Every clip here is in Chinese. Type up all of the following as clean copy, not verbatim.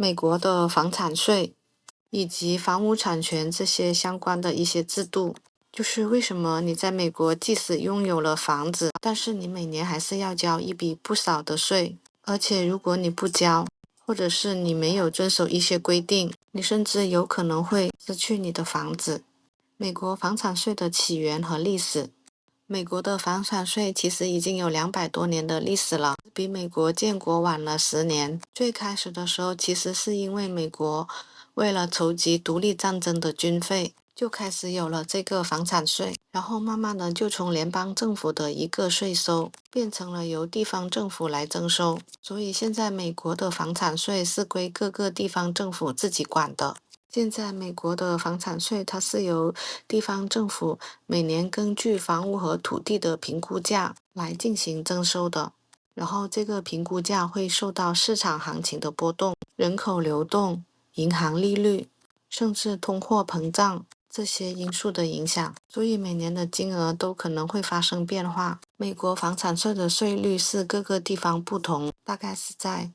美国的房产税以及房屋产权这些相关的一些制度。就是为什么你在美国即使拥有了房子，但是你每年还是要交一笔不少的税，而且如果你不交，或者是你没有遵守一些规定，你甚至有可能会失去你的房子。美国房产税的起源和历史。美国的房产税其实已经有200多年的历史了，比美国建国晚了10年。最开始的时候，其实是因为美国为了筹集独立战争的军费，就开始有了这个房产税，然后慢慢的就从联邦政府的一个税收变成了由地方政府来征收，所以现在美国的房产税是归各个地方政府自己管的。现在美国的房产税它是由地方政府每年根据房屋和土地的评估价来进行征收的，然后这个评估价会受到市场行情的波动、人口流动、银行利率，甚至通货膨胀这些因素的影响，所以每年的金额都可能会发生变化。美国房产税的税率是各个地方不同，大概是在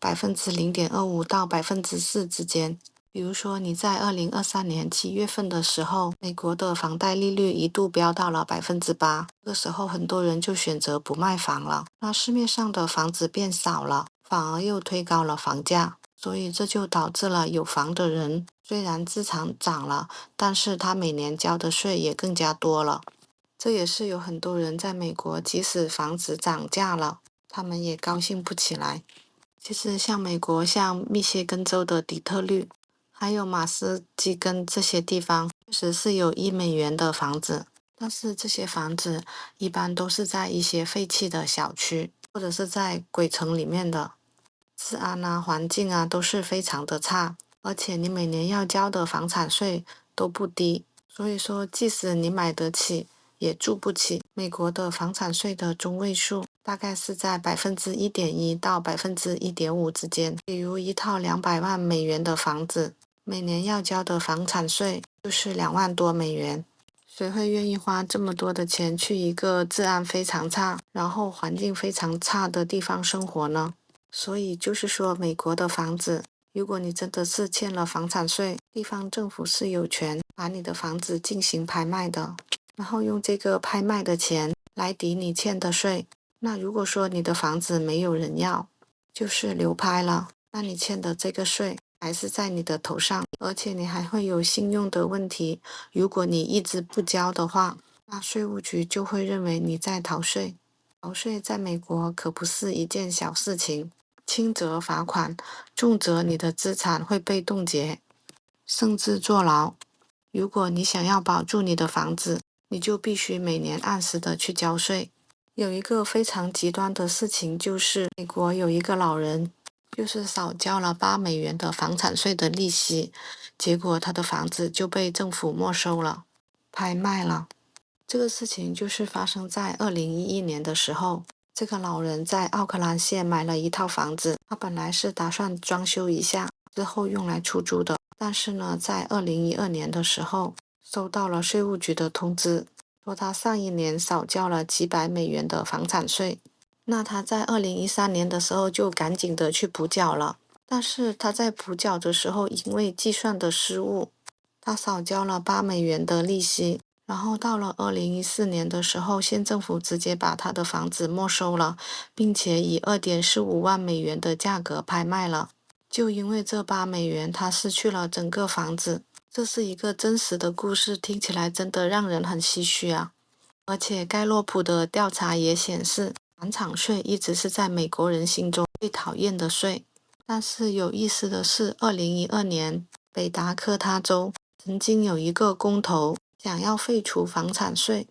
0.25%到4%之间。比如说，你在2023年7月份的时候，美国的房贷利率一度飙到了8%，这个时候很多人就选择不卖房了。那市面上的房子变少了，反而又推高了房价，所以这就导致了有房的人虽然资产涨了，但是他每年交的税也更加多了。这也是有很多人在美国，即使房子涨价了，他们也高兴不起来。其实像美国，像密歇根州的底特律，还有马斯基根这些地方，确实是有$1的房子，但是这些房子一般都是在一些废弃的小区，或者是在鬼城里面的，治安啊、环境啊都是非常的差，而且你每年要交的房产税都不低，所以说即使你买得起，也住不起。美国的房产税的中位数大概是在1.1%到1.5%之间。比如一套200万美元的房子，每年要交的房产税就是2万多美元。谁会愿意花这么多的钱去一个治安非常差，然后环境非常差的地方生活呢？所以就是说，美国的房子，如果你真的是欠了房产税，地方政府是有权把你的房子进行拍卖的，然后用这个拍卖的钱来抵你欠的税。那如果说你的房子没有人要，就是流拍了，那你欠的这个税还是在你的头上，而且你还会有信用的问题。如果你一直不交的话，那税务局就会认为你在逃税。逃税在美国可不是一件小事情，轻则罚款，重则你的资产会被冻结，甚至坐牢。如果你想要保住你的房子，你就必须每年按时的去交税。有一个非常极端的事情，就是美国有一个老人，就是少交了$8的房产税的利息，结果他的房子就被政府没收了，拍卖了。这个事情就是发生在2011年的时候，这个老人在奥克兰县买了一套房子，他本来是打算装修一下，之后用来出租的。但是呢，在2012年的时候，收到了税务局的通知，说他上一年少交了几百美元的房产税。那他在2013年的时候就赶紧的去补缴了，但是他在补缴的时候，因为计算的失误，他少交了$8的利息。然后到了2014年的时候，县政府直接把他的房子没收了，并且以2.45万美元的价格拍卖了。就因为这$8，他失去了整个房子。这是一个真实的故事，听起来真的让人很唏嘘啊。而且盖洛普的调查也显示，房产税一直是在美国人心中最讨厌的税。但是有意思的是，2012年北达科他州曾经有一个公投，想要废除房产税，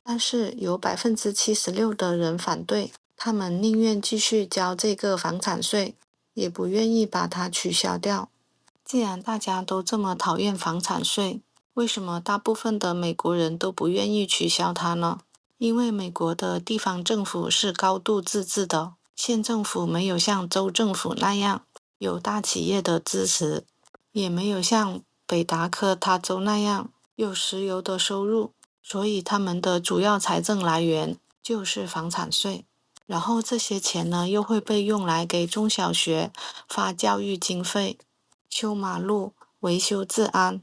但是有76%的人反对，他们宁愿继续交这个房产税，也不愿意把它取消掉。既然大家都这么讨厌房产税，为什么大部分的美国人都不愿意取消它呢？因为美国的地方政府是高度自治的，县政府没有像州政府那样有大企业的支持，也没有像北达科他州那样有石油的收入，所以他们的主要财政来源就是房产税。然后这些钱呢，又会被用来给中小学发教育经费、修马路、维修治安，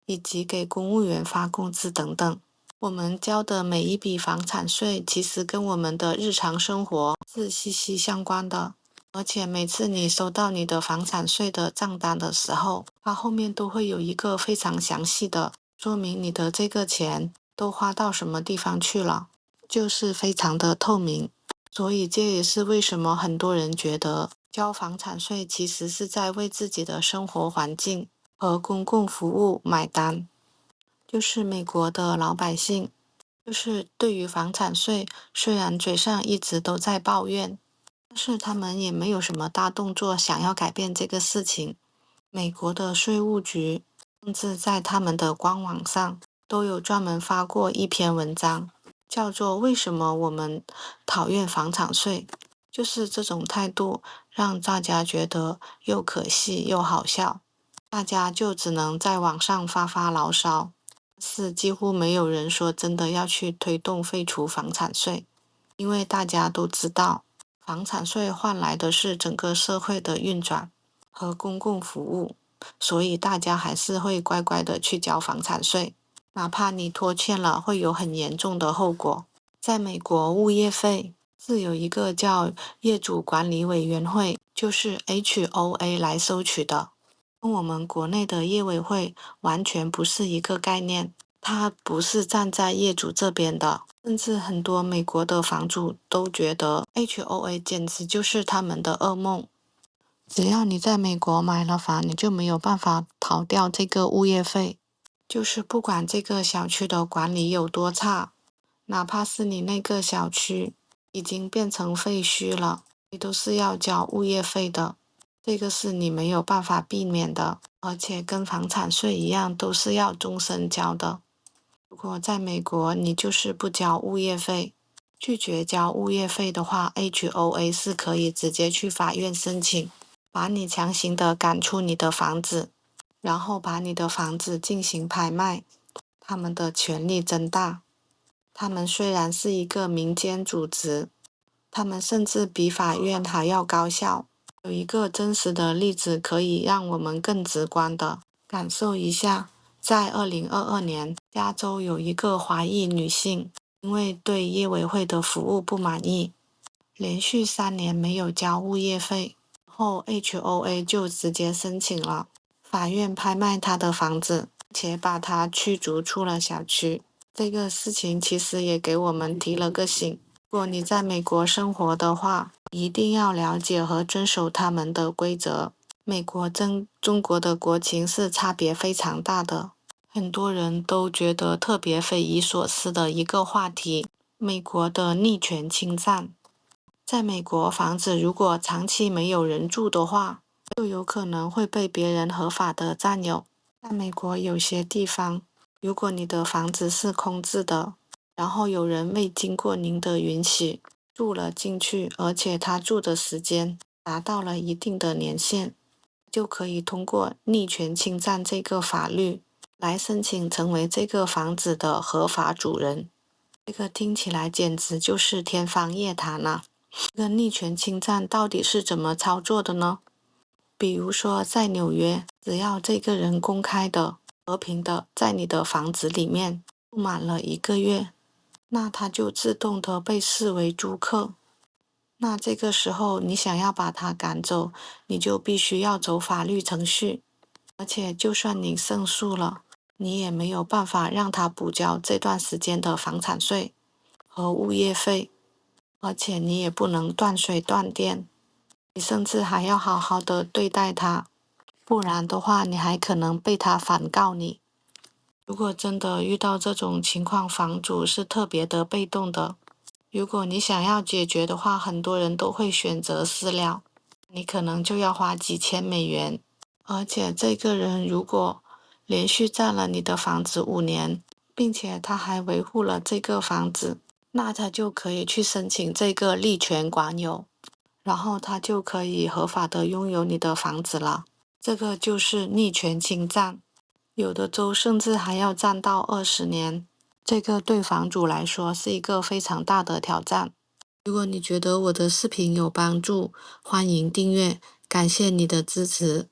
以及给公务员发工资等等。我们交的每一笔房产税，其实跟我们的日常生活是息息相关的。而且每次你收到你的房产税的账单的时候，它后面都会有一个非常详细的说明你的这个钱都花到什么地方去了，就是非常的透明。所以这也是为什么很多人觉得交房产税其实是在为自己的生活环境和公共服务买单。就是美国的老百姓，就是对于房产税，虽然嘴上一直都在抱怨，但是他们也没有什么大动作想要改变这个事情。美国的税务局甚至在他们的官网上都有专门发过一篇文章，叫做“为什么我们讨厌房产税”。就是这种态度让大家觉得又可惜又好笑，大家就只能在网上发发牢骚，是几乎没有人说真的要去推动废除房产税，因为大家都知道，房产税换来的是整个社会的运转和公共服务，所以大家还是会乖乖的去交房产税，哪怕你拖欠了，会有很严重的后果。在美国，物业费是有一个叫业主管理委员会，就是 HOA 来收取的，跟我们国内的业委会完全不是一个概念。它不是站在业主这边的，甚至很多美国的房主都觉得 HOA 简直就是他们的噩梦。只要你在美国买了房，你就没有办法逃掉这个物业费。就是不管这个小区的管理有多差，哪怕是你那个小区已经变成废墟了，你都是要交物业费的。这个是你没有办法避免的，而且跟房产税一样，都是要终身交的。如果在美国，你就是不交物业费，拒绝交物业费的话，HOA 是可以直接去法院申请，把你强行的赶出你的房子，然后把你的房子进行拍卖，他们的权力真大。他们虽然是一个民间组织，他们甚至比法院还要高效。有一个真实的例子可以让我们更直观的感受一下，在2022年，加州有一个华裔女性，因为对业委会的服务不满意，连续3年没有交物业费，后 HOA 就直接申请了法院拍卖她的房子，且把她驱逐出了小区。这个事情其实也给我们提了个醒，如果你在美国生活的话，一定要了解和遵守他们的规则。美国跟中国的国情是差别非常大的，很多人都觉得特别匪夷所思的一个话题，美国的逆权侵占。在美国，房子如果长期没有人住的话，就有可能会被别人合法的占有。在美国有些地方，如果你的房子是空置的，然后有人未经过您的允许住了进去，而且他住的时间达到了一定的年限，就可以通过逆权侵占这个法律来申请成为这个房子的合法主人。这个听起来简直就是天方夜谭啊！这个逆权侵占到底是怎么操作的呢？比如说在纽约，只要这个人公开的、和平的在你的房子里面住满了1个月，那他就自动的被视为租客。那这个时候你想要把他赶走，你就必须要走法律程序，而且就算你胜诉了，你也没有办法让他补交这段时间的房产税和物业费，而且你也不能断水断电，你甚至还要好好的对待他，不然的话你还可能被他反告你。如果真的遇到这种情况，房主是特别的被动的。如果你想要解决的话，很多人都会选择私了，你可能就要花几千美元。而且这个人如果连续占了你的房子5年，并且他还维护了这个房子，那他就可以去申请这个利权管有，然后他就可以合法的拥有你的房子了。这个就是逆权侵占，有的州甚至还要占到20年。这个对房主来说是一个非常大的挑战。如果你觉得我的视频有帮助，欢迎订阅，感谢你的支持。